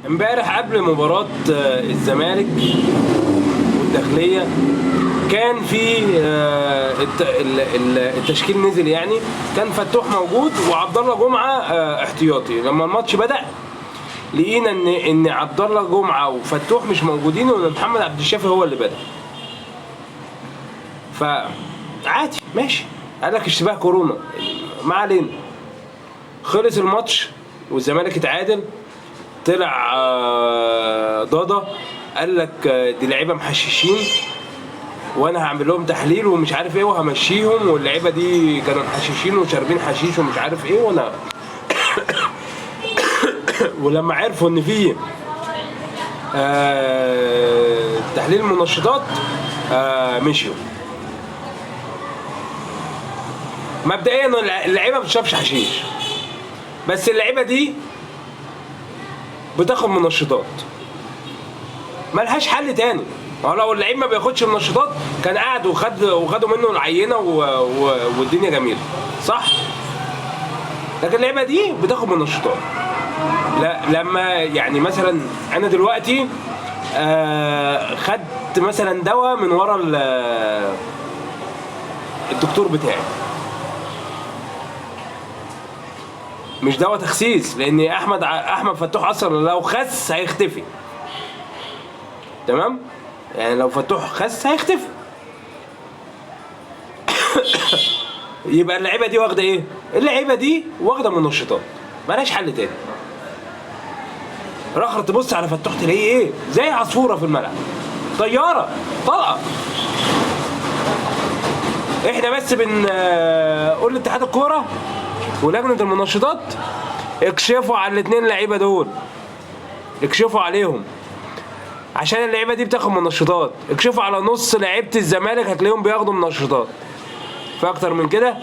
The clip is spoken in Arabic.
امبارح قبل مباراة الزمالك والداخلية كان في التشكيل نزل، يعني كان فتوح موجود وعبد الله جمعة احتياطي. لما الماتش بدأ لقينا ان عبد الله جمعة وفتوح مش موجودين وان محمد عبد الشافي هو اللي بدأ. فعادي ماشي، قال لك اشتباه كورونا، ما علينا. خلص الماتش والزمالك اتعادل، طلع ضاضة قال لك دي لعيبه محششين وانا هعمل لهم تحليل ومش عارف ايه وهمشيهم، واللعيبه دي كانوا محششين وشاربين حشيش ومش عارف ايه. وانا ولما عرفوا ان في تحليل منشطات مشيوا. مبدئيا اللعيبه ما بتشربش حشيش، بس اللعيبه دي بتاخد منشطات، ملهاش حل تاني. هو لو اللعيب ما بياخدش منشطات كان قاعد وخدوا منه العينه والدنيا جميله، صح؟ لكن اللعيبه دي بتاخد منشطات. لا لما يعني مثلا انا دلوقتي خدت مثلا دواء من ورا الدكتور بتاعي، مش دواء تخسيس، لان احمد فتوح اصلا لو خس هيختفي، تمام؟ يعني لو فتوح خس هيختفي. يبقى اللعيبه دي واخده ايه؟ اللعيبه دي واخده منشطات، مالهاش حل تاني. رخر تبص على فتوح تلاقيه ايه؟ زي عصفوره في الملعب، طياره طلقه. احنا بس بنقول لاتحاد الكوره ولجنه المنشطات اكشفوا على الاثنين لعيبه دول، اكشفوا عليهم، عشان اللعيبه دي بتاخد منشطات. اكشفوا على نص لعيبه الزمالك هتلاقيهم بياخدوا منشطات، فاكتر من كده